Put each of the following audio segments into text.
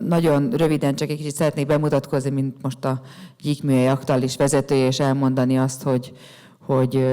nagyon röviden csak egy kicsit szeretnék bemutatkozni, mint most a gyíkműhely aktuális vezetője, és elmondani azt, hogy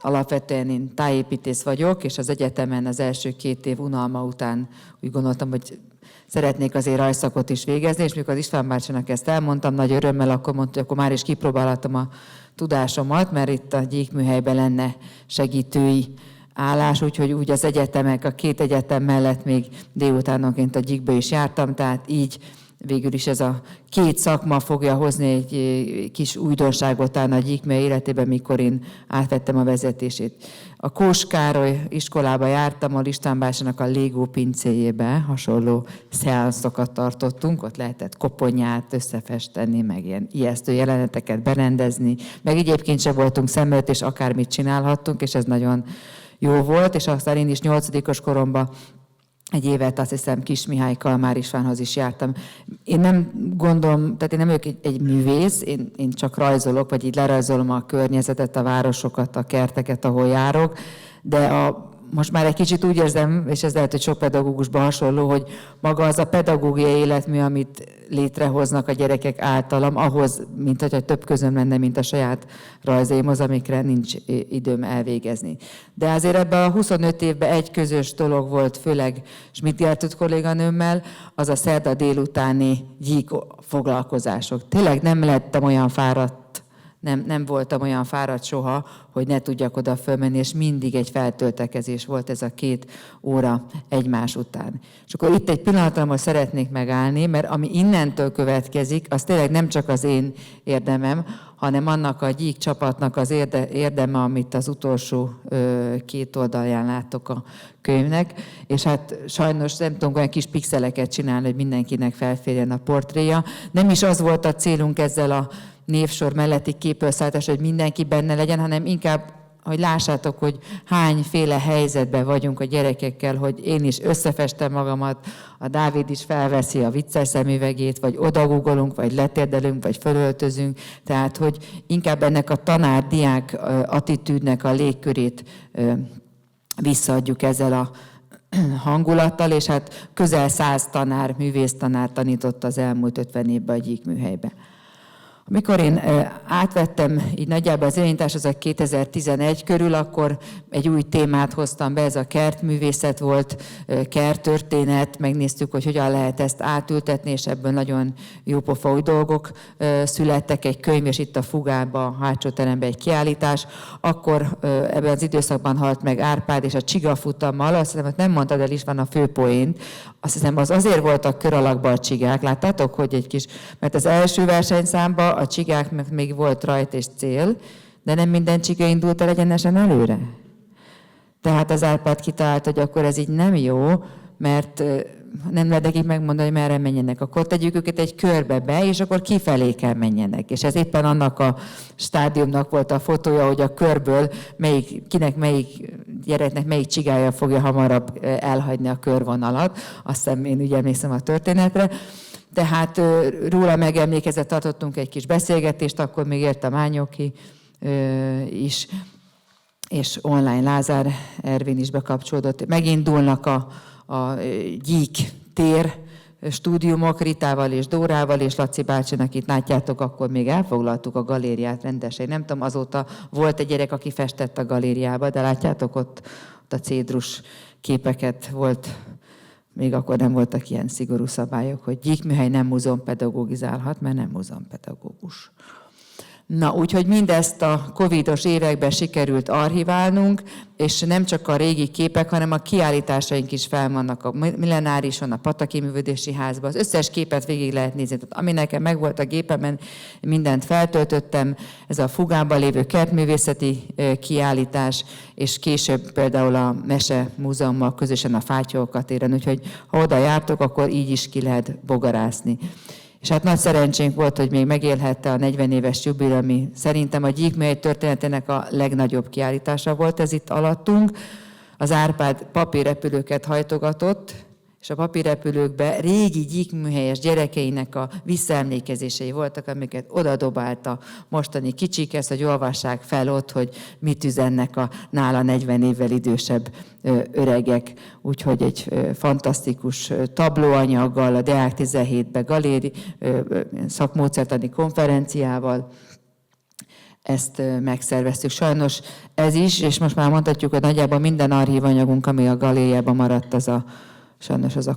alapvetően én tájépítész vagyok, és az egyetemen az első 2 év unalma után úgy gondoltam, hogy szeretnék azért rajszakot is végezni, és mikor az István bácsinak ezt elmondtam, nagy örömmel, akkor mondta, hogy akkor már is kipróbálhatom a tudásomat, mert itt a gyíkműhelyben lenne segítői állás, úgyhogy úgy az egyetemek, a 2 egyetem mellett még délutánonként a gyíkbe is jártam, tehát így végül is ez a 2 szakma fogja hozni egy kis újdonságot a gyíkműhely életében, mikor én átvettem a vezetését. A Kós Károly iskolába jártam, a István bácsinak a Lego pincéjébe hasonló szeanszokat tartottunk, ott lehetett koponyát összefesteni, meg ilyen ijesztő jeleneteket berendezni, meg egyébként sem voltunk szem előtt, és akármit csinálhattunk, és ez nagyon jó volt, és aztán én is 8-os koromban egy évet, azt hiszem, Kis Mihály Kalmár Istvánhoz is jártam. Én nem gondolom, tehát én nem vagyok egy művész, én csak rajzolok, vagy így lerajzolom a környezetet, a városokat, a kerteket, ahol járok, de most már egy kicsit úgy érzem, és ez lehet, hogy sok pedagógusban hasonló, hogy maga az a pedagógiai életmű, amit létrehoznak a gyerekek általam, ahhoz, mint hogyha több közöm lenne, mint a saját rajzaimhoz, amikre nincs időm elvégezni. De azért ebben a 25 évben egy közös dolog volt, főleg Schmidt Gertrud kolléganőmmel, az a szerda délutáni gyík foglalkozások. Tényleg nem lettem olyan fáradt, nem voltam olyan fáradt soha, hogy ne tudjak oda fölmenni, és mindig egy feltöltekezés volt ez a 2 óra egymás után. És akkor itt egy pillanatra most szeretnék megállni, mert ami innentől következik, az tényleg nem csak az én érdemem, hanem annak a gyík csapatnak az érdeme, amit az utolsó 2 oldalján látok a könyvnek, és hát sajnos nem tudunk olyan kis pixeleket csinálni, hogy mindenkinek felférjen a portréja. Nem is az volt a célunk ezzel a névsor melletti képőszállítás, hogy mindenki benne legyen, hanem inkább, hogy lássátok, hogy hányféle helyzetben vagyunk a gyerekekkel, hogy én is összefestem magamat, a Dávid is felveszi a vicces szemüvegét, vagy odagugolunk, vagy letérdelünk, vagy fölöltözünk. Tehát, hogy inkább ennek a tanár-diák attitűdnek a légkörét visszaadjuk ezzel a hangulattal, és hát közel 100 tanár, művésztanár tanított az elmúlt 50 évben a gyíkműhelybe. Amikor én átvettem így nagyjából az irányítást, az a 2011 körül, akkor egy új témát hoztam be, ez a kertművészet volt, kerttörténet, megnéztük, hogy hogyan lehet ezt átültetni, és ebből nagyon jópofa új dolgok születtek, egy könyv, és itt a Fugában, a hátsó teremben egy kiállítás. Akkor ebben az időszakban halt meg Árpád, és a csigafutammal, azt hiszem, hogy nem mondtad el István a főpoént, azt hiszem, az azért voltak kör alakban a csigák. Láttátok, hogy egy kis, mert az első versenyszámban a csigáknak még volt rajt és cél, de nem minden csiga indult el egyenesen előre. Tehát az Árpád kitalált, hogy akkor ez így nem jó, mert nem lehet nekik megmondani, hogy merre menjenek. Akkor tegyük őket egy körbe be, és akkor kifelé kell menjenek. És ez éppen annak a stádiumnak volt a fotója, hogy a körből kinek melyik gyereknek melyik csigája fogja hamarabb elhagyni a körvonalat. Azt hiszem, én úgy emlékszem a történetre. Tehát róla megemlékezett, tartottunk egy kis beszélgetést, akkor még ért a Mányoki is, és online Lázár Ervin is bekapcsolódott. Megindulnak a gyík tér stúdiumok Ritával és Dórával, és Laci bácsinak itt látjátok, akkor még elfoglaltuk a galériát rendesen. Nem tudom, azóta volt egy gyerek, aki festett a galériába, de látjátok, ott a cédrus képeket volt. Még akkor nem voltak ilyen szigorú szabályok, hogy gyíkműhely nem múzeumpedagógizálhat, mert nem múzeumpedagógus. Na, úgyhogy mindezt a covidos években sikerült archiválnunk, és nem csak a régi képek, hanem a kiállításaink is fel vannak a Millenárison, a Pataki Művődési Házban. Az összes képet végig lehet nézni. Tehát, ami nekem megvolt a gépemen, mindent feltöltöttem. Ez a Fugában lévő kertművészeti kiállítás, és később például a Mese Múzeummal közösen a Fátyolka téren. Úgyhogy ha oda jártok, akkor így is ki lehet bogarászni. És hát nagy szerencsénk volt, hogy még megélhette a 40 éves jubileum, ami szerintem a gyíkműhely történetének a legnagyobb kiállítása volt, ez itt alattunk. Az Árpád papírrepülőket hajtogatott, és a papírrepülőkben régi gyíkműhelyes gyerekeinek a visszaemlékezései voltak, amiket odadobált a mostani kicsikhez, hogy olvassák fel ott, hogy mit üzennek a nála 40 évvel idősebb öregek. Úgyhogy egy fantasztikus tablóanyaggal, a Deák 17-ben galéri szakmódszertani konferenciával ezt megszerveztük. Sajnos ez is, és most már mondhatjuk, hogy nagyjából minden archívanyagunk, ami a galériában maradt, sajnos az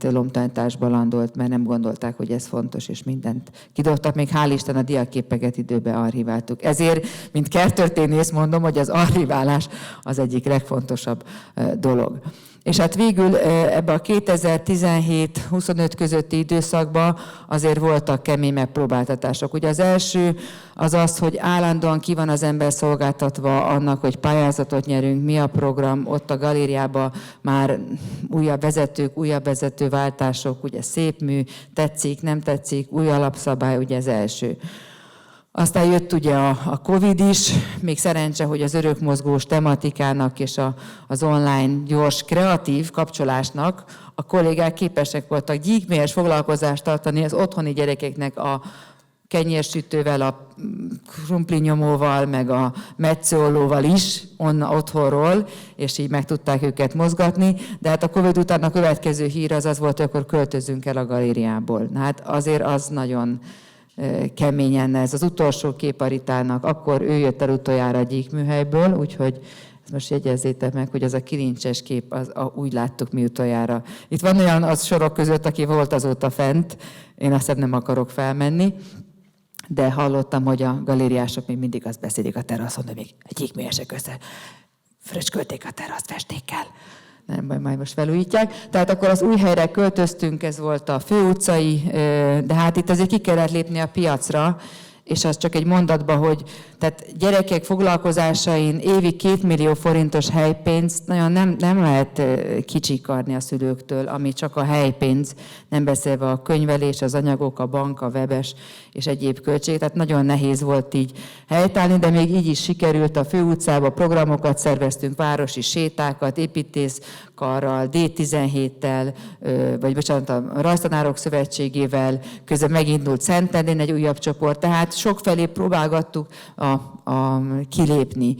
lomtalanításba landolt, mert nem gondolták, hogy ez fontos, és mindent kidobtak. Még hál' Isten a diakképeket időben archiváltuk. Ezért, mint kerttörténész mondom, hogy az archiválás az egyik legfontosabb dolog. És hát végül ebben a 2017-25 közötti időszakban azért voltak kemény megpróbáltatások. Ugye az első az, hogy állandóan ki van az ember szolgáltatva annak, hogy pályázatot nyerünk, mi a program, ott a galériában már újabb vezetőváltások, ugye szép mű, tetszik, nem tetszik, új alapszabály, ugye ez első. Aztán jött ugye a Covid is, még szerencse, hogy az örökmozgós tematikának és az online gyors kreatív kapcsolásnak a kollégák képesek voltak gyíkműves foglalkozást tartani az otthoni gyerekeknek a kenyérsütővel, a krumplinyomóval, meg a metszőollóval is, otthonról, és így meg tudták őket mozgatni. De hát a Covid után a következő hír az volt, hogy akkor költözünk el a galériából. Na hát azért az nagyon keményen, ez az utolsó kép a Ritának, akkor ő jött el utoljára a gyíkműhelyből, úgyhogy most jegyezzétek meg, hogy az a kilincses kép, úgy láttuk mi utoljára. Itt van olyan az sorok között, aki volt azóta fent, én azt nem akarok felmenni, de hallottam, hogy a galériások még mindig azt beszélik a teraszon, de még egy gyíkműhelyesek össze fröcskölték a teraszt festékkel. Nem baj, majd most felújítják. Tehát akkor az új helyre költöztünk, ez volt a főutcai, de hát itt azért ki kellett lépni a piacra, és az csak egy mondatban, hogy tehát gyerekek foglalkozásain évi 2 millió forintos helypénzt nagyon nem lehet kicsikarni a szülőktől, ami csak a helypénz, nem beszélve a könyvelés, az anyagok, a bank, a webes és egyéb költség. Tehát nagyon nehéz volt így helytállni, de még így is sikerült a főutcába, programokat szerveztünk, városi sétákat, építészkarral, D17-tel, vagy bocsánat, a Rajztanárok Szövetségével, közben megindult Szentendrén egy újabb csoport, tehát sokfelé próbálgattuk kilépni.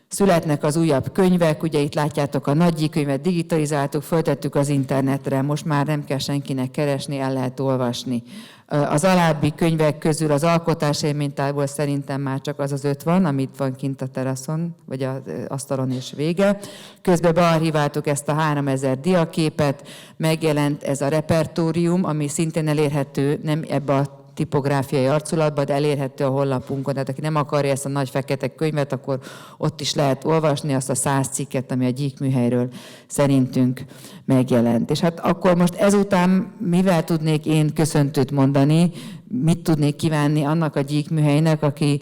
Születnek az újabb könyvek, ugye itt látjátok a nagy könyvet, digitalizáltuk, föltettük az internetre, most már nem kell senkinek keresni, el lehet olvasni. Az alábbi könyvek közül az alkotásélménytárból szerintem már csak az 5 van, amit van kint a teraszon, vagy az asztalon és vége. Közben bearchiváltuk ezt a 3000 diaképet, megjelent ez a repertórium, ami szintén elérhető, nem ebbe a tipográfiai arculatban, de elérhető a honlapunkon. Tehát aki nem akarja ezt a nagy fekete könyvet, akkor ott is lehet olvasni azt a 100 cikket, ami a gyíkműhelyről szerintünk megjelent. És hát akkor most ezután mivel tudnék én köszöntőt mondani, mit tudnék kívánni annak a gyíkműhelynek, aki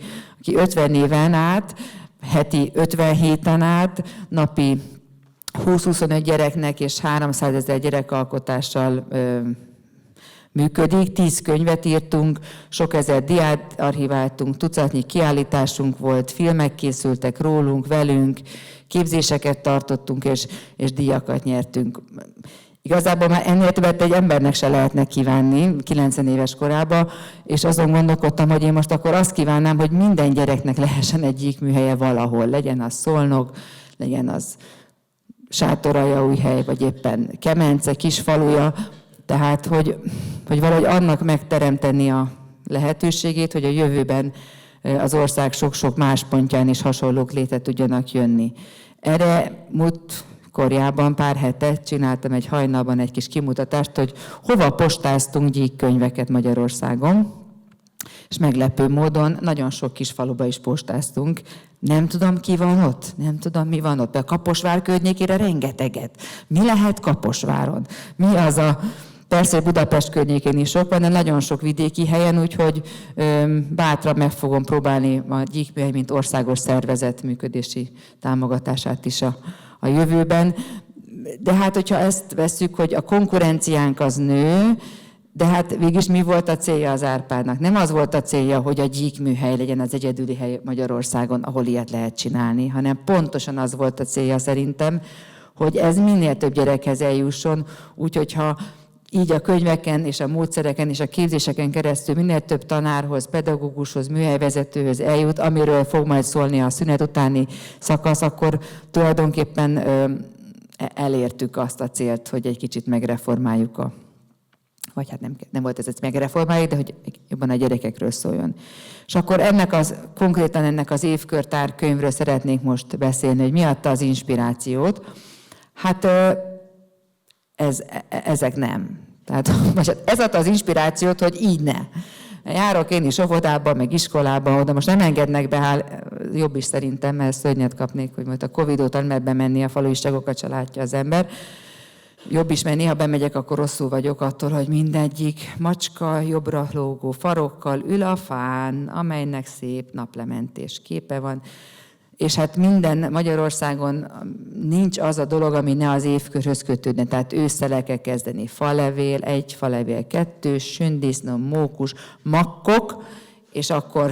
50 éven át, heti 50 héten át, napi 20-25 gyereknek és 300 000 gyerekalkotással működik, 10 könyvet írtunk, sok ezer diát archiváltunk, tucatnyi kiállításunk volt, filmek készültek rólunk, velünk, képzéseket tartottunk, és díjakat nyertünk. Igazából már ennél többet egy embernek se lehetne kívánni, 90 éves korában, és azon gondolkodtam, hogy én most akkor azt kívánnám, hogy minden gyereknek lehessen egy gyíkműhelye valahol, legyen az Szolnok, legyen az Sátoraljaújhely, vagy éppen Kemence, Kisfaluja, tehát, hogy valahogy annak megteremteni a lehetőségét, hogy a jövőben az ország sok-sok más pontján is hasonlók létre tudjanak jönni. Erre múltkorjában pár hete csináltam egy hajnalban egy kis kimutatást, hogy hova postáztunk gyíkkönyveket Magyarországon, és meglepő módon nagyon sok kis faluba is postáztunk. Nem tudom, ki van ott, nem tudom, mi van ott. A Kaposvár környékére rengeteget. Mi lehet Kaposváron? Mi az a... Persze, Budapest környékén is sok van, de nagyon sok vidéki helyen, úgyhogy bátran meg fogom próbálni a gyíkműhely, mint országos szervezet működési támogatását is a jövőben. De hát, hogyha ezt vesszük, hogy a konkurenciánk az nő, de hát végülis mi volt a célja az Árpádnak? Nem az volt a célja, hogy a gyíkműhely legyen az egyedüli hely Magyarországon, ahol ilyet lehet csinálni, hanem pontosan az volt a célja szerintem, hogy ez minél több gyerekhez eljusson, úgyhogy ha így a könyveken és a módszereken és a képzéseken keresztül minél több tanárhoz, pedagógushoz, műhelyvezetőhöz eljut, amiről fog majd szólni a szünet utáni szakasz, akkor tulajdonképpen elértük azt a célt, hogy egy kicsit megreformáljuk vagy hát nem volt ez megreformáljuk, de hogy jobban a gyerekekről szóljon. És akkor konkrétan ennek az évkörtár könyvről szeretnék most beszélni, hogy mi adta az inspirációt. Hát ezek nem. Tehát ez adta az inspirációt, hogy így ne. Járok én is óvodába, meg iskolába, oda most nem engednek be, jobb is szerintem, mert szörnyet kapnék, hogy majd a Covid óta nem lehet bemenni, a faluiságokat se látja az ember. Jobb is, mert néha bemegyek, akkor rosszul vagyok attól, hogy mindegyik macska jobbra lógó farokkal ül a fán, amelynek szép naplementés képe van. És hát minden Magyarországon nincs az a dolog, ami ne az évkörhöz kötődne. Tehát ősszel el kell kezdeni falevél 1, falevél 2, sündisznó, mókus, makkok, és akkor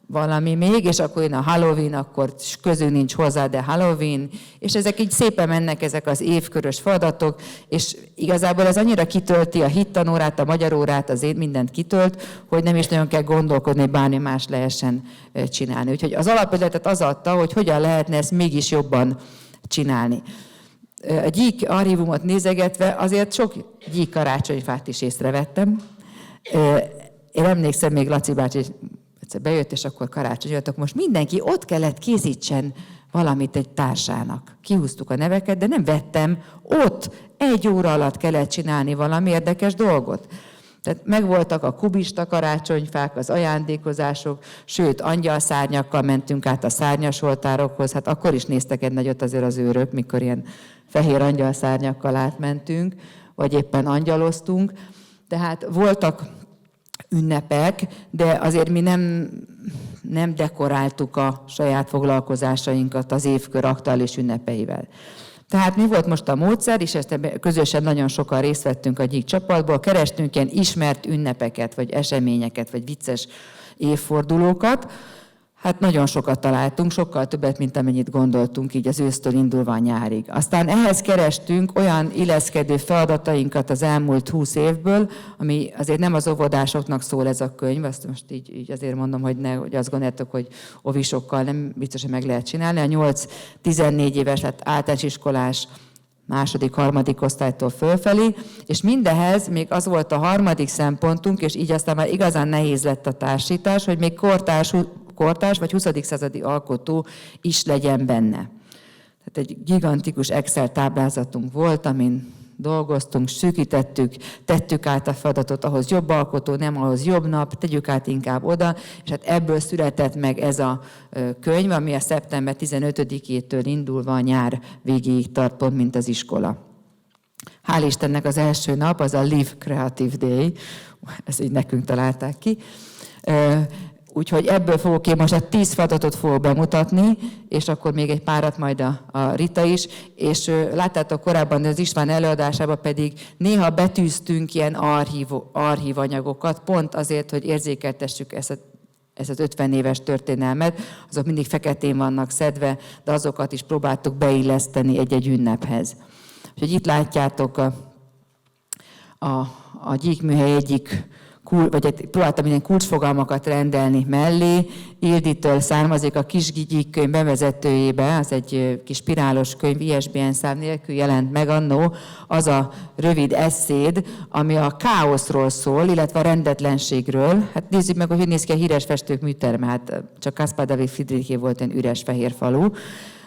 valami még, és akkor jön a Halloween, akkor közül nincs hozzá, de Halloween, és ezek így szépen mennek, ezek az évkörös feladatok, és igazából ez annyira kitölti a hittanórát, a magyar órát, az mindent kitölt, hogy nem is nagyon kell gondolkodni, hogy bármi más lehessen csinálni. Úgyhogy az alapötletet az adta, hogy hogyan lehetne ezt mégis jobban csinálni. A gyík archívumot nézegetve azért sok gyík karácsonyfát is észrevettem. Én emlékszem, még Laci bácsi egyszer bejött, és akkor karácsonyoltak. Most mindenki ott kellett készítsen valamit egy társának. Kihúztuk a neveket, de nem vettem. Ott 1 óra alatt kellett csinálni valami érdekes dolgot. Tehát megvoltak a kubista karácsonyfák, az ajándékozások, sőt, angyalszárnyakkal mentünk át a szárnyasoltárokhoz. Hát akkor is néztek egy nagyot azért az őrök, mikor ilyen fehér angyalszárnyakkal átmentünk, vagy éppen angyaloztunk. Tehát voltak ünnepek, de azért mi nem dekoráltuk a saját foglalkozásainkat az évkör aktuális ünnepeivel. Tehát mi volt most a módszer, és ezt közösen nagyon sokan részt vettünk a gyík csapatból, kerestünk ilyen ismert ünnepeket, vagy eseményeket, vagy vicces évfordulókat. Hát nagyon sokat találtunk, sokkal többet, mint amennyit gondoltunk így az ősztől indulva a nyárig. Aztán ehhez kerestünk olyan illeszkedő feladatainkat az elmúlt 20 évből, ami azért nem az óvodásoknak szól ez a könyv, azt most így azért mondom, hogy azt gondoljátok, hogy ovisokkal nem biztos, hogy meg lehet csinálni. A 8-14 éves, hát általános iskolás, második, harmadik osztálytól fölfelé, és mindehez még az volt a harmadik szempontunk, és így aztán már igazán nehéz lett a társítás, hogy még kortárs vagy 20. századi alkotó is legyen benne. Tehát egy gigantikus Excel táblázatunk volt, amin dolgoztunk, szűkítettük, tettük át a feladatot, ahhoz jobb alkotó, nem ahhoz jobb nap, tegyük át inkább oda, és hát ebből született meg ez a könyv, ami a szeptember 15-től indulva a nyár végéig tart, pont mint az iskola. Hál' Istennek az első nap, az a Live Creative Day, ezt így nekünk találták ki. Úgyhogy ebből fogok én most 10 feladatot fogok bemutatni, és akkor még egy párat majd a Rita is, és láttátok korábban az István előadásában pedig néha betűztünk ilyen archív anyagokat, pont azért, hogy érzékeltessük ezt az 50 éves történelmet, azok mindig feketén vannak szedve, de azokat is próbáltuk beilleszteni egy-egy ünnephez. Úgyhogy itt látjátok a gyíkműhely egyik próbáltam ilyen kulcsfogalmakat rendelni mellé. Ilditől származik a Kisgyík könyv bevezetőjébe, az egy kis spirálos könyv, ISBN szám nélkül jelent meg annó, az a rövid eszéd, ami a káoszról szól, illetve a rendetlenségről. Hát nézzük meg, hogy néz ki a híres festők műterme, hát csak Caspar David Friedriché volt egy üres fehér falu.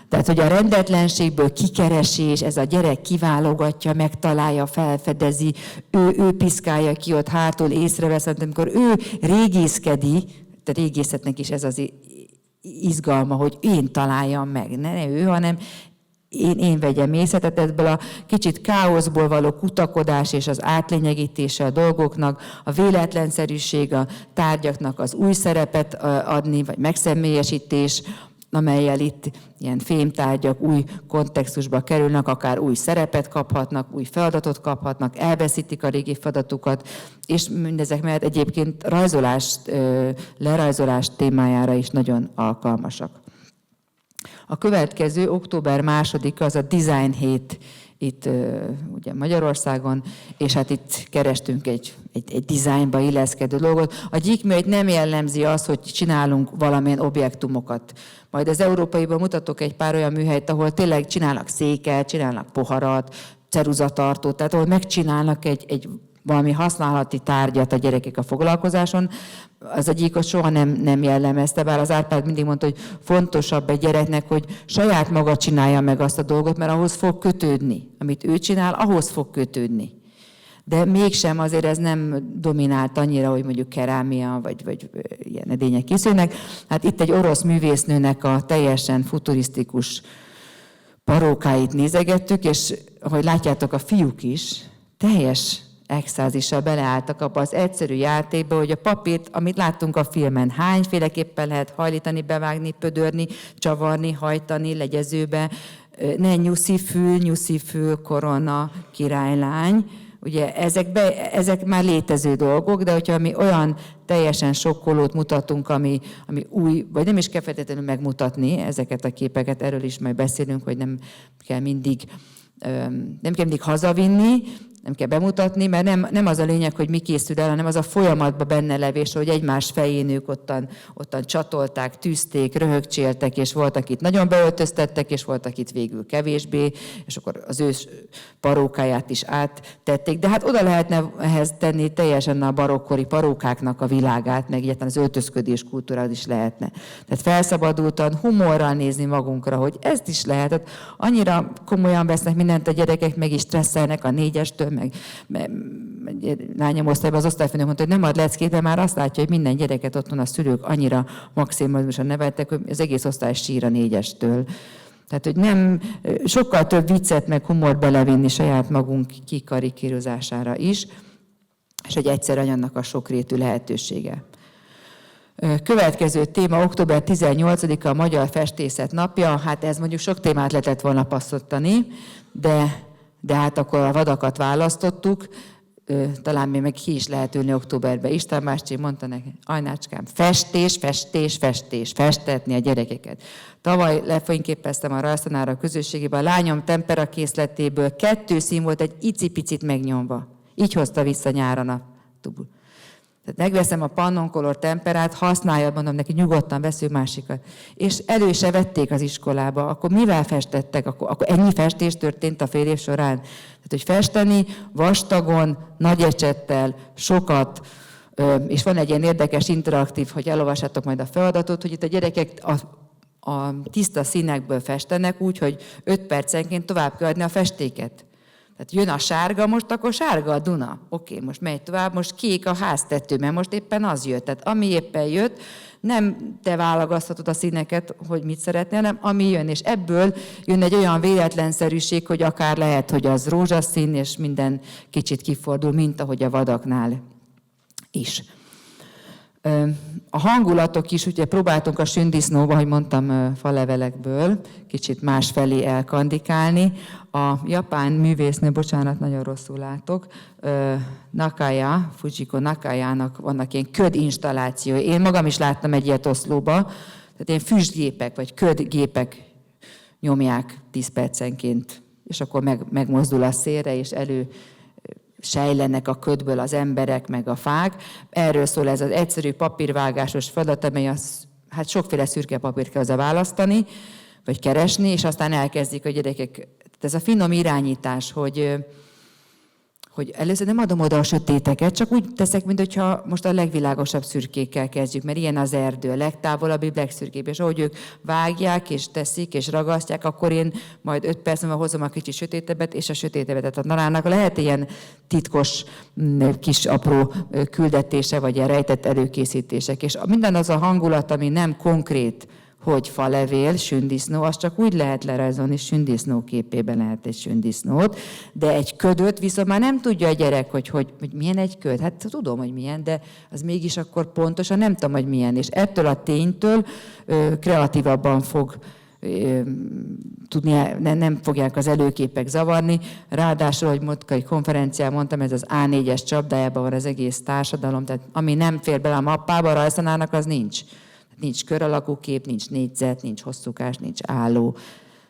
Tehát, hogy a rendetlenségből kikeresés, ez a gyerek kiválogatja, megtalálja, felfedezi, ő piszkálja ki ott hátul, észrevesz, amikor ő régészkedi, a régészetnek is ez az izgalma, hogy én találjam meg, ne ő, hanem én vegyem észre, tehát ebből a kicsit káoszból való kutakodás és az átlényegítése a dolgoknak, a véletlenszerűség, a tárgyaknak az új szerepet adni, vagy megszemélyesítés, amellyel itt ilyen fémtárgyak új kontextusba kerülnek, akár új szerepet kaphatnak, új feladatot kaphatnak, elveszítik a régi feladatukat, és mindezek mellett egyébként lerajzolás témájára is nagyon alkalmasak. A következő, október 2-a, az a Design Hét itt ugye Magyarországon, és hát itt kerestünk egy dizájnba illeszkedő dolgot. A gyíkműhelyt nem jellemzi az, hogy csinálunk valamilyen objektumokat. Majd az európaiban mutatok egy pár olyan műhelyt, ahol tényleg csinálnak széket, csinálnak poharat, ceruzatartót, tehát ahol megcsinálnak egy valami használati tárgyat a gyerekek a foglalkozáson. Az egyikot soha nem jellemezte, bár az Árpád mindig mondta, hogy fontosabb egy gyereknek, hogy saját maga csinálja meg azt a dolgot, mert ahhoz fog kötődni. Amit ő csinál, ahhoz fog kötődni. De mégsem azért ez nem dominált annyira, hogy mondjuk kerámia, vagy ilyen edények készülnek. Hát itt egy orosz művésznőnek a teljesen futurisztikus parókáit nézegettük, és ahogy látjátok, a fiúk is teljes extázissal beleálltak abba az egyszerű játékba, hogy a papírt, amit láttunk a filmen, hányféleképpen lehet hajlítani, bevágni, pödörni, csavarni, hajtani, legyezőbe, ne nyuszifül, korona, királylány. Ugye ezek már létező dolgok, de hogyha mi olyan teljesen sokkolót mutatunk, ami új, vagy nem is kell feltétlenül megmutatni ezeket a képeket, erről is majd beszélünk, hogy nem kell mindig hazavinni, nem kell bemutatni, mert nem az a lényeg, hogy mi készül el, hanem az a folyamatban benne levés, hogy egymás fején ők ottan csatolták, tűzték, röhögcséltek, és volt, akit nagyon beöltöztettek, és volt, akit végül kevésbé, és akkor az ő parókáját is áttették. De hát oda lehetne ehhez tenni teljesen a barokkori parókáknak a világát, meg egyáltalán az öltözködés kultúrád is lehetne. Tehát felszabadultan, humorral nézni magunkra, hogy ezt is lehet. Tehát annyira komolyan vesznek mindent a gyerekek, meg is stresszelnek a 4-estől, meg lányom osztályban az osztályfőnök mondta, hogy nem ad leckét, de már azt látja, hogy minden gyereket otthon a szülők annyira maximalisan neveltek, hogy az egész osztály sír a 4-estől. Tehát, hogy nem, sokkal több viccet meg humor belevinni saját magunk kikarikírozására is, és hogy egyszerűen annak a sokrétű lehetősége. Következő téma, október 18-a, a Magyar Festészet napja. Hát ez mondjuk sok témát lehetett volna passzottani, de hát akkor a vadakat választottuk, talán még meg ki is lehet ülni októberben. István bácsi mondta neki, Ajnácskám, festés, festetni a gyerekeket. Tavaly lefényképeztem a rajztanára a közösségében, a lányom temperakészletéből 2 szín volt egy icipicit megnyomva. Így hozta vissza nyáron a tubul. Tehát megveszem a Pannoncolor temperát, használjad, mondom neki, nyugodtan veszünk másikat. És elő se vették az iskolába. Akkor mivel festettek? Akkor ennyi festés történt a fél év során. Tehát, hogy festeni vastagon, nagy ecsettel, sokat, és van egy ilyen érdekes interaktív, hogy elolvassátok majd a feladatot, hogy itt a gyerekek a tiszta színekből festenek úgy, hogy 5 percenként tovább kell adni a festéket. Tehát jön a sárga, most akkor sárga a Duna. Oké, most megy tovább, most kék a háztető, mert most éppen az jött. Tehát ami éppen jött, nem te válogathatod a színeket, hogy mit szeretnél, hanem ami jön. És ebből jön egy olyan véletlenszerűség, hogy akár lehet, hogy az rózsaszín, és minden kicsit kifordul, mint ahogy a vadaknál is. A hangulatok is, ugye próbáltunk a sündisznóba, hogy mondtam, falevelekből kicsit másfelé elkandikálni. A japán művésznő, bocsánat, nagyon rosszul látok, Nakaya, Fujiko Nakayának vannak ilyen ködinstallációi. Én magam is láttam egy ilyet Oszlóba, tehát ilyen füstgépek, vagy ködgépek nyomják 10 percenként, és akkor megmozdul a szélre, és sejlenek a ködből az emberek, meg a fák. Erről szól ez az egyszerű papírvágásos feladat, amely hát sokféle szürke papírt kell hozzá választani, vagy keresni, és aztán elkezdik a gyerekek. Ez a finom irányítás, hogy először nem adom oda a sötéteket, csak úgy teszek, mintha most a legvilágosabb szürkékkel kezdjük, mert ilyen az erdő, a legtávolabbi legszürkébb, és ahogy ők vágják, és teszik, és ragasztják, akkor én majd 5 perc múlva hozom a kicsit sötétebbet, és a sötétebbet. Tehát a narának lehet ilyen titkos, kis apró küldetése, vagy ilyen rejtett előkészítések. És minden az a hangulat, ami nem konkrét, hogy falevél, sündisznó, azt csak úgy lehet lerajzolni, sündisznó képében lehet egy sündisznót, de egy ködöt viszont már nem tudja a gyerek, hogy milyen egy köd. Hát tudom, hogy milyen, de az mégis akkor pontosan nem tudom, hogy milyen. És ettől a ténytől kreatívabban fog tudni, nem fogják az előképek zavarni. Ráadásul, hogy Motkai konferencián mondtam, ez az A4-es csapdájában van az egész társadalom, tehát ami nem fér bele a mappába, a rajztanának, az nincs. Nincs kör alakú kép, nincs négyzet, nincs hosszúkás, nincs álló.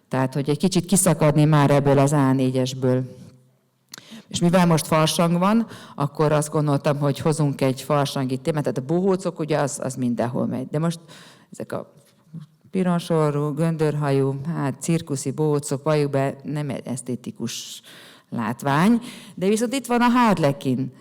Tehát, hogy egy kicsit kiszakadni már ebből az A4-esből. És mivel most farsang van, akkor azt gondoltam, hogy hozunk egy farsangi témát, tehát a bohócok, ugye az mindenhol megy. De most ezek a pironsorú, göndörhajú, cirkuszi bohócok, valljuk be, nem esztétikus látvány, de viszont itt van a Harlekin,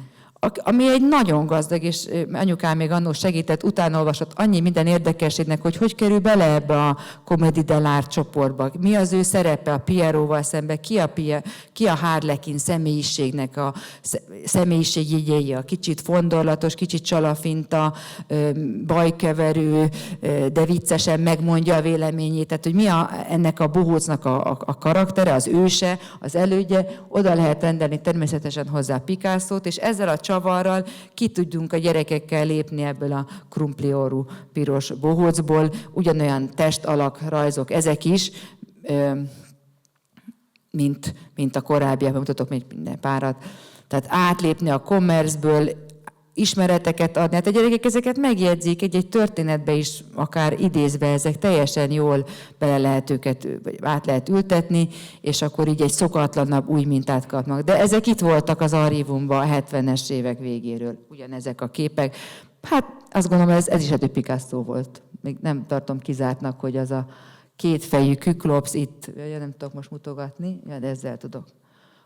ami egy nagyon gazdag, és anyukám még annól segített, utána olvasott annyi minden érdekességnek, hogy kerül bele ebbe a Comédie dell'Art csoportba. Mi az ő szerepe a Pierrot-val szemben, ki a Harlekin személyiségnek a személyiségjegyei, a kicsit fondorlatos, kicsit csalafinta, bajkeverő, de viccesen megmondja a véleményét, tehát hogy mi ennek a bohócnak a karaktere, az őse, az elődje, oda lehet rendelni természetesen hozzá Picasso-t, és ezzel a csavarral ki tudjunk a gyerekekkel lépni ebből a krumpliorú piros bohócból. Ugyanolyan testalak, rajzok ezek is, mint a korábbiakban, mutatok még minden párat. Tehát átlépni a commerce-ből, ismereteket adni. Hát a gyerekek ezeket megjegyzik, egy történetbe is akár idézve, ezek teljesen jól bele lehet őket, vagy át lehet ültetni, és akkor így egy szokatlanabb új mintát kapnak. De ezek itt voltak az archívumban a 70-es évek végéről, ugyanezek a képek. Hát azt gondolom, ez is egy Picasso volt. Még nem tartom kizártnak, hogy az a kétfejű küklopsz itt, nem tudok most mutogatni, de ezzel tudok,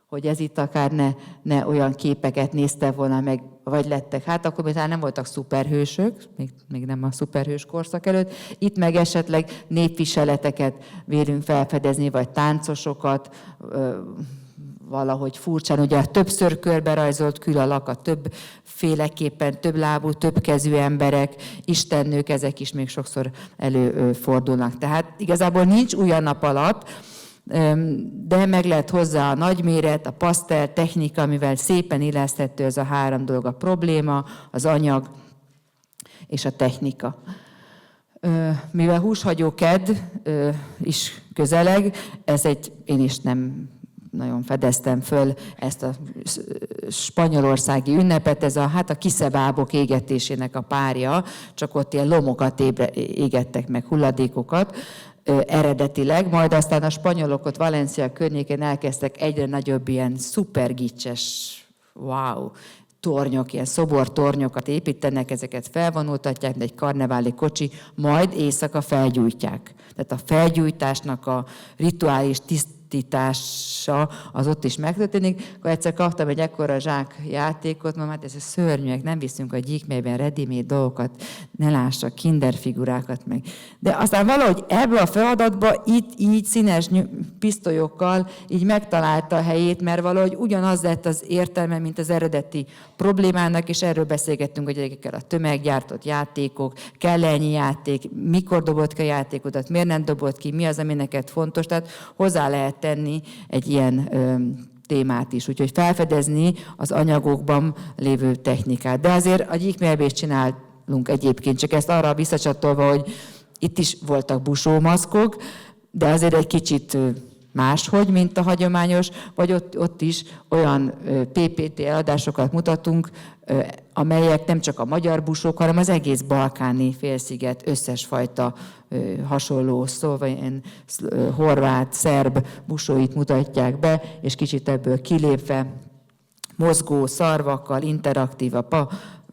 hogy ez itt akár ne olyan képeket nézte volna meg, vagy lettek. Hát akkor még nem voltak szuperhősök, még nem a szuperhős korszak előtt. Itt meg esetleg népviseleteket vélünk felfedezni, vagy táncosokat, valahogy furcsán, ugye többször körberajzolt külalak, a többféleképpen, többlábú, többkezű emberek, istennők, ezek is még sokszor előfordulnak. Tehát igazából nincs új a nap alatt, de meg lehet hozzá a nagyméret, a pasztel technika, amivel szépen illeszthető ez a három dolog, a probléma, az anyag és a technika. Mivel húshagyó kedd is közeleg, én is nem nagyon fedeztem föl ezt a spanyolországi ünnepet, ez a kiszebábok égetésének a párja, csak ott ilyen lomokat égettek meg, hulladékokat, eredetileg, majd aztán a spanyolok ott Valencia környékén elkezdtek egyre nagyobb ilyen szupergicses, tornyok, ilyen szobortornyokat építenek, ezeket felvonultatják, mint egy karneváli kocsi, majd éjszaka felgyújtják. Tehát a felgyújtásnak a rituális tisztítása az ott is megtörténik. Akkor egyszer kaptam egy ekkora zsák játékot, mondom, hát ez a szörnyűek, nem viszünk a gyíkmelyben ready-made dolgokat, ne lássak kinderfigurákat meg. De aztán valahogy ebbe a feladatba itt így színes pisztolyokkal így megtalálta a helyét, mert valahogy ugyanaz lett az értelme, mint az eredeti problémának, és erről beszélgettünk a gyerekekkel, a tömeggyártott játékok, kell ennyi játék, mikor dobott ki a játékodat, miért nem dobott ki, mi az, ami neked fontos, tehát hozzá lehet tenni egy ilyen témát is, úgyhogy felfedezni az anyagokban lévő technikát. De azért a gyíkmelyben is csinálunk egyébként, csak ezt arra visszacsatolva, hogy itt is voltak busómaszkok, de azért egy kicsit máshogy, mint a hagyományos, vagy ott is olyan PPT eladásokat mutatunk, amelyek nem csak a magyar busók, hanem az egész balkáni félsziget összes fajta hasonló szlovén, horvát, szerb busóit mutatják be, és kicsit ebből kilépve mozgó szarvakkal, interaktív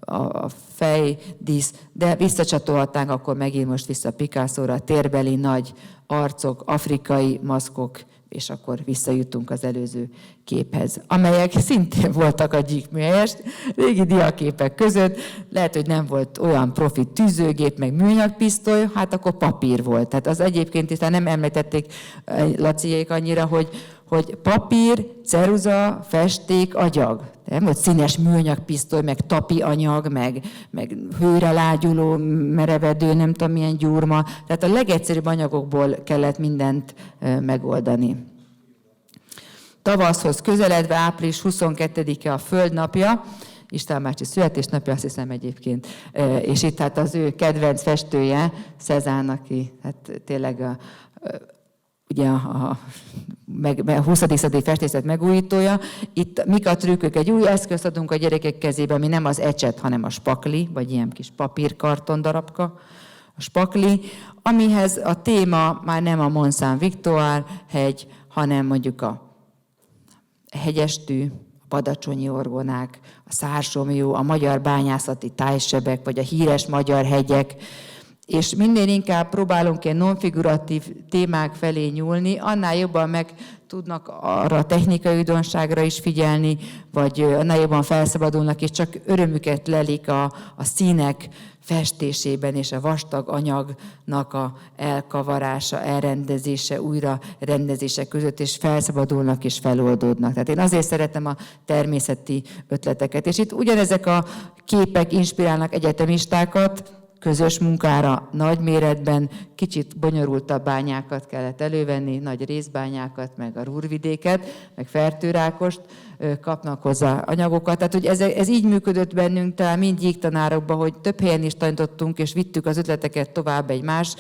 a fejdísz, de visszacsatolhatnánk akkor megint most vissza Picasso-ra, a térbeli nagy arcok, afrikai maszkok, és akkor visszajutunk az előző képhez, amelyek szintén voltak a gyíkműhelyes régi diaképek között. Lehet, hogy nem volt olyan profi tűzőgép, meg műanyagpisztoly, hát akkor papír volt. Tehát az egyébként is nem említették Laciék annyira, hogy papír, ceruza, festék, agyag. Nem volt színes műanyagpisztoly, meg tapi anyag, meg hőre lágyuló, merevedő, nem tudom milyen gyurma. Tehát a legegyszerűbb anyagokból kellett mindent megoldani. Tavaszhoz közeledve, április 22-e a Földnapja, István bácsi születésnapja, azt hiszem egyébként, és itt hát az ő kedvenc festője, Cézanne, aki hát tényleg ugye a 20. századi festészet megújítója. Itt mik a trükkök? Egy új eszközt adunk a gyerekek kezébe, ami nem az ecset, hanem a spakli, vagy ilyen kis papírkarton darabka. spakli, amihez a téma már nem a Mont Saint-Victoire hegy, hanem mondjuk a hegyestű, a badacsonyi orgonák, a szársomlyó, a magyar bányászati tájsebek, vagy a híres magyar hegyek, és minél inkább próbálunk ilyen nonfiguratív témák felé nyúlni, annál jobban meg tudnak arra a technikai újdonságra is figyelni, vagy annál jobban felszabadulnak, és csak örömüket lelik a színek festésében és a vastag anyagnak a elkavarása, elrendezése, újra rendezése között, és felszabadulnak és feloldódnak. Tehát én azért szeretem a természeti ötleteket. És itt ugyanezek a képek inspirálnak egyetemistákat, közös munkára nagy méretben, kicsit bonyolultabb bányákat kellett elővenni, nagy részbányákat, meg a Ruhrvidéket, meg Fertőrákost, kapnak hozzá anyagokat. Tehát, hogy ez így működött bennünk, talán mind jégtanárokban, hogy több helyen is tanítottunk, és vittük az ötleteket tovább egy más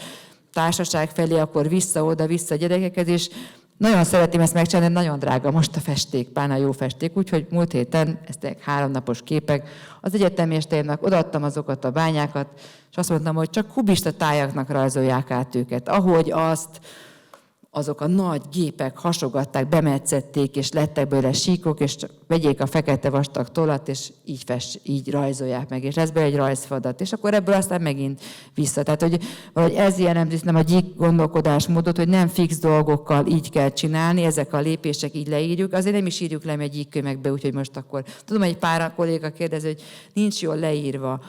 társaság felé, akkor vissza-oda-vissza a gyerekeket, és nagyon szeretném ezt megcsinálni, nagyon drága most a festék, pláne a jó festék, úgyhogy múlt héten, eztek 3 napos képek, az egyeteméstémnek odaadtam azokat a bányákat, és azt mondtam, hogy csak kubista tájaknak rajzolják át őket, ahogy azt azok a nagy gépek hasogatták, bemetszették, és lettek belőle síkok, és csak vegyék a fekete vastag tollat, és így rajzolják meg, és lesz belőle egy rajzfadat, és akkor ebből aztán megint vissza. Tehát, hogy valahogy ez jellemzi nem a gyík gondolkodásmódot, hogy nem fix dolgokkal így kell csinálni, ezek a lépések így leírjuk, azért nem is írjuk le egy gyík könyvekbe, úgyhogy most akkor, tudom, egy pár kolléga kérdez, hogy nincs jól leírva,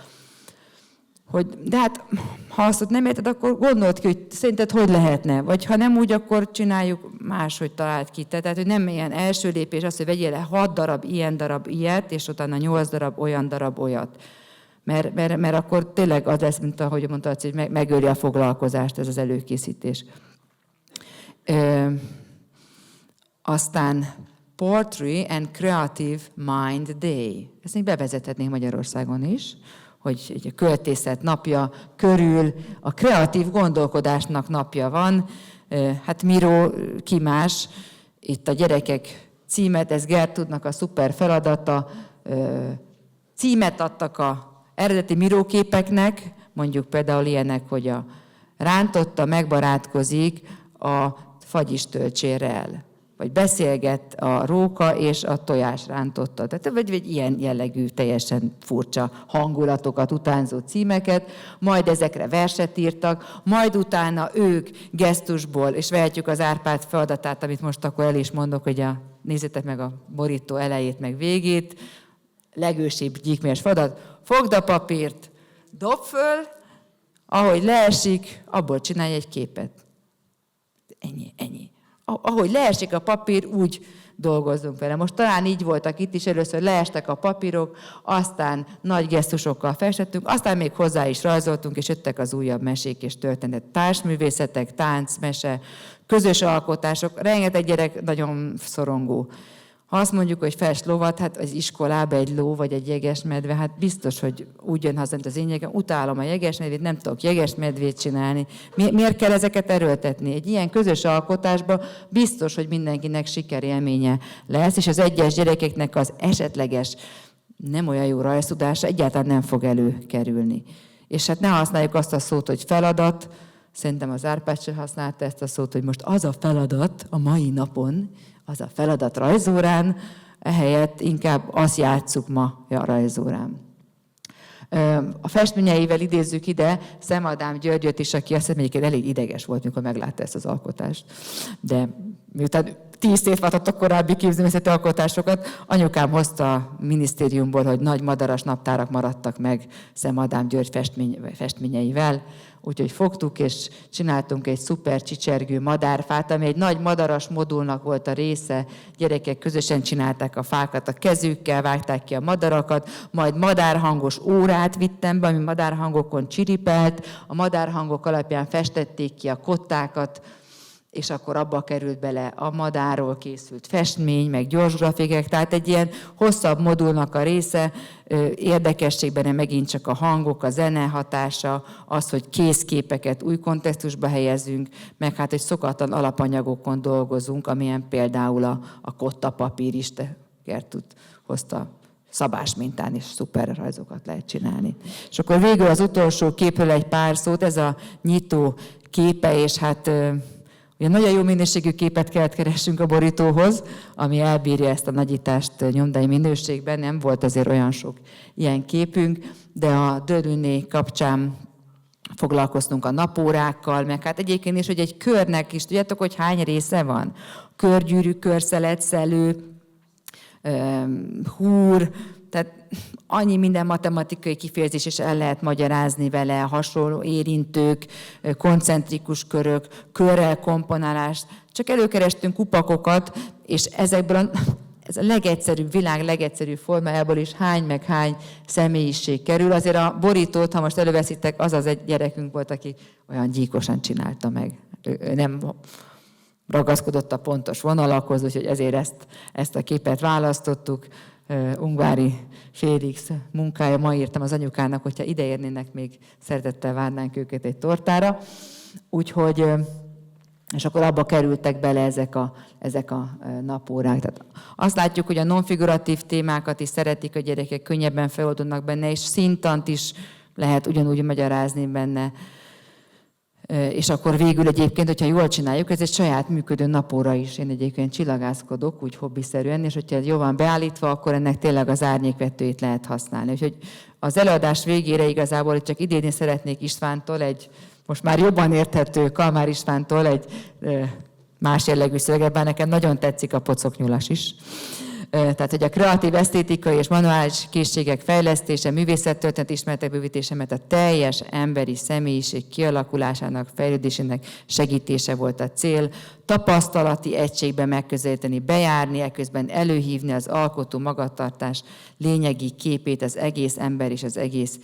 de hát, ha azt ott nem érted, akkor gondold ki, hogy szerinted hogy lehetne, vagy ha nem úgy, akkor csináljuk máshogy talált ki. Tehát, hogy nem ilyen első lépés az, hogy vegyél le 6 darab ilyen darab ilyet, és utána 8 darab olyat. Mert akkor tényleg az lesz, mint ahogy mondtad, hogy megöli a foglalkozást ez az előkészítés. Aztán Poetry and Creative Mind Day. Ezt még bevezethetnénk Magyarországon is, hogy egy költészet napja körül a kreatív gondolkodásnak napja van. Hát Miró ki más, itt a gyerekek címet, ez Gertrudnak a szuper feladata, címet adtak az eredeti Miró képeknek, mondjuk például ilyenek, hogy a rántotta megbarátkozik a fagyistölcsérrel, vagy beszélget a róka és a tojás rántotta. Tehát vagy ilyen jellegű, teljesen furcsa hangulatokat utánzó címeket, majd ezekre verset írtak, majd utána ők gesztusból, és vehetjük az Árpád feladatát, amit most akkor el is mondok, hogy nézzétek meg a borító elejét, meg végét, legősibb gyíkméres feladat, fogd a papírt, dob föl, ahogy leesik, abból csinálj egy képet. Ennyi. Ahogy leesik a papír, úgy dolgozzunk vele. Most talán így voltak itt is, először leestek a papírok, aztán nagy gesztusokkal festettünk, aztán még hozzá is rajzoltunk, és jöttek az újabb mesék és történetek, társművészetek, tánc, mese, közös alkotások, rengeteg gyerek nagyon szorongó. Ha azt mondjuk, hogy fest lovat, hát az iskolába egy ló vagy egy jegesmedve, hát biztos, hogy úgy jön haza, mint az én jegem, utálom a jegesmedvét, nem tudok jegesmedvét csinálni. Miért kell ezeket erőltetni? Egy ilyen közös alkotásban biztos, hogy mindenkinek sikerélménye lesz, és az egyes gyerekeknek az esetleges nem olyan jó rajztudása egyáltalán nem fog előkerülni. És hát ne használjuk azt a szót, hogy feladat, szerintem az Árpád sem használta ezt a szót, hogy most az a feladat a mai napon, az a feladat rajzórán, ehelyett inkább azt játsszuk ma a rajzórán. A festményeivel idézzük ide Szem Ádám Györgyöt is, aki azt hiszem egyébként elég ideges volt, mikor meglátta ezt az alkotást. De miután 10 év adtak korábbi képzőművészeti alkotásokat, anyukám hozta a minisztériumból, hogy nagy madaras naptárak maradtak meg Szem Ádám György festményeivel. Úgyhogy fogtuk, és csináltunk egy szuper csicsergő madárfát, ami egy nagy madaras modulnak volt a része. Gyerekek közösen csinálták a fákat, a kezükkel vágták ki a madarakat, majd madárhangos órát vittem be, ami madárhangokon csiripelt, a madárhangok alapján festették ki a kottákat, és akkor abba került bele a madárról készült festmény, meg gyors grafikek, tehát egy ilyen hosszabb modulnak a része, érdekességben megint csak a hangok, a zene hatása, az, hogy készképeket új kontextusba helyezünk, meg hát, hogy szokatlan alapanyagokon dolgozunk, amilyen például a kottapapír is, te Gertrud hozta szabás mintán is szuper rajzokat lehet csinálni. És akkor végül az utolsó képről egy pár szót, ez a nyitó képe, és hát ugye nagyon jó minőségű képet kellett keressünk a borítóhoz, ami elbírja ezt a nagyítást nyomdai minőségben, nem volt azért olyan sok ilyen képünk, de a Dölüné kapcsán foglalkoztunk a napórákkal, meg hát egyébként is, hogy egy körnek is, tudjátok, hogy hány része van? Körgyűrű, körszelet, szelő, húr, tehát annyi minden matematikai kifejezés is el lehet magyarázni vele, hasonló érintők, koncentrikus körök, körrel komponálás. Csak előkerestünk kupakokat, és ezekből ez a legegyszerűbb, világ legegyszerűbb formájából is hány személyiség kerül. Azért a borítót, ha most előveszitek, az egy gyerekünk volt, aki olyan gyíkosan csinálta meg. Ő nem ragaszkodott a pontos vonalakhoz, úgyhogy ezért ezt a képet választottuk. Ungvári Félix munkája, ma írtam az anyukának, hogyha ideérnének, még szeretettel várnánk őket egy tortára. Úgyhogy, és akkor abba kerültek bele ezek a napórák. Tehát azt látjuk, hogy a nonfiguratív témákat is szeretik a gyerekek, könnyebben feloldódnak benne, és szintant is lehet ugyanúgy magyarázni benne. És akkor végül egyébként, hogyha jól csináljuk, ez egy saját működő napóra is. Én egyébként csillagászkodok, úgy hobbiszerűen, és hogyha ez jól van beállítva, akkor ennek tényleg az árnyékvetőjét lehet használni. Úgyhogy az előadás végére igazából csak idézni szeretnék Istvántól, egy most már jobban érthető Kalmár Istvántól egy más jellegű szöveget, bár nekem nagyon tetszik a pocoknyulas is. Tehát, hogy a kreatív, esztétikai és manuális készségek fejlesztése, művészettörténet ismeretek bővítése, mert a teljes emberi személyiség kialakulásának, fejlődésének segítése volt a cél, tapasztalati egységben megközelíteni, bejárni, eközben előhívni az alkotó magatartás lényegi képét, az egész ember és az egész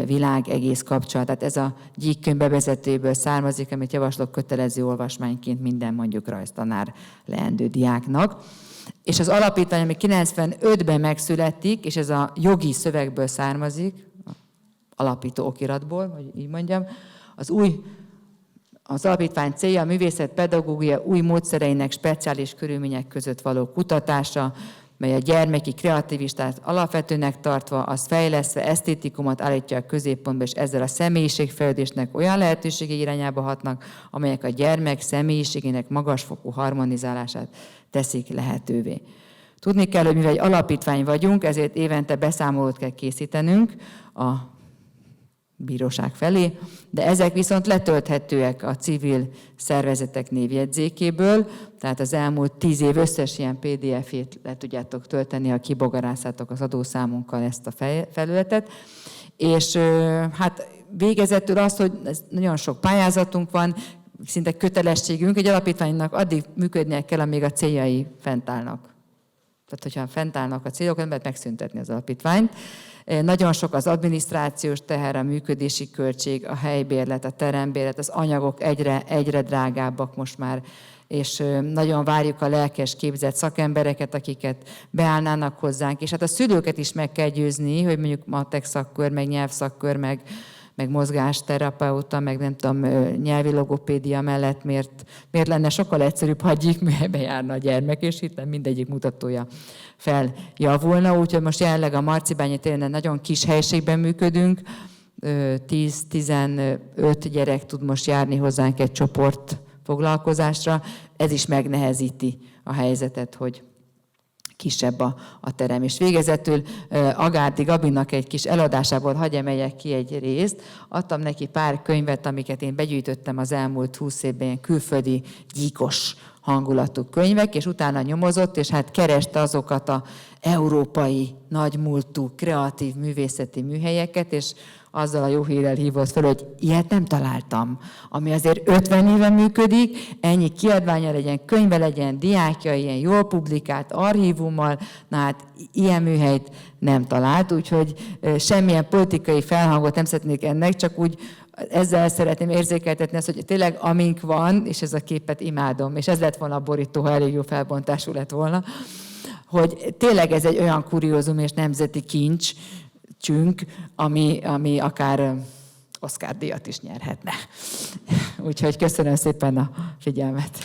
világ, egész kapcsolat. Tehát ez a Gyík könyv bevezetőjéből származik, amit javaslok kötelező olvasmányként minden mondjuk rajztanár leendő diáknak. És az alapítvány, ami 95-ben megszületik, és ez a jogi szövegből származik, alapító okiratból, hogy így mondjam, az alapítvány célja a művészet pedagógia új módszereinek speciális körülmények között való kutatása, mely a gyermeki kreativitását alapvetőnek tartva, az fejlesztve esztétikumot állítja a középpontba, és ezzel a személyiségfejlődésnek olyan lehetőségei irányába hatnak, amelyek a gyermek személyiségének magasfokú harmonizálását teszik lehetővé. Tudni kell, hogy mivel egy alapítvány vagyunk, ezért évente beszámolót kell készítenünk a bíróság felé, de ezek viszont letölthetőek a civil szervezetek névjegyzékéből, tehát az elmúlt 10 év összes ilyen PDF-ét le tudjátok tölteni, ha kibogarázzátok az adószámunkkal ezt a felületet. És hát végezetül az, hogy nagyon sok pályázatunk van, szinte kötelességünk, egy alapítványnak addig működnie kell, amíg a céljai fent állnak. Tehát, hogyha fent állnak a célok, nem lehet megszüntetni az alapítványt. Nagyon sok az adminisztrációs teher, a működési költség, a helybérlet, a terembérlet, az anyagok egyre drágábbak most már, és nagyon várjuk a lelkes, képzett szakembereket, akiket beállnának hozzánk, és hát a szülőket is meg kell győzni, hogy mondjuk matek szakkör, meg nyelvszakkör, meg mozgásterapeuta, meg nem tudom, nyelvi logopédia mellett miért lenne sokkal egyszerűbb, ha egyik műhelybe járna a gyermek, és itt mindegyik mutatója feljavulna. Úgyhogy most jelenleg a Marcibányi téren nagyon kis helyiségben működünk, 10-15 gyerek tud most járni hozzánk egy csoport foglalkozásra. Ez is megnehezíti a helyzetet, hogy kisebb a terem. És végezetül Agárdi Gabinak egy kis eladásából hadd emeljek ki egy részt. Adtam neki pár könyvet, amiket én begyűjtöttem az elmúlt 20 évben, ilyen külföldi gyíkos hangulatú könyvek, és utána nyomozott, és hát kereste azokat az európai, nagymúltú, kreatív művészeti műhelyeket, és azzal a jó hírrel hívott fel, hogy ilyet nem találtam, ami azért 50 éve működik, ennyi kiadványa legyen, könyve legyen, diákja, ilyen jól publikált archívummal, na hát ilyen műhelyt nem talált, úgyhogy semmilyen politikai felhangot nem szeretnék ennek, csak úgy ezzel szeretném érzékeltetni azt, hogy tényleg amink van, és ez a képet imádom, és ez lett volna a borító, ha elég jó felbontású lett volna, hogy tényleg ez egy olyan kuriózum és nemzeti kincs, ami akár Oscar-díjat is nyerhetne. Úgyhogy köszönöm szépen a figyelmet.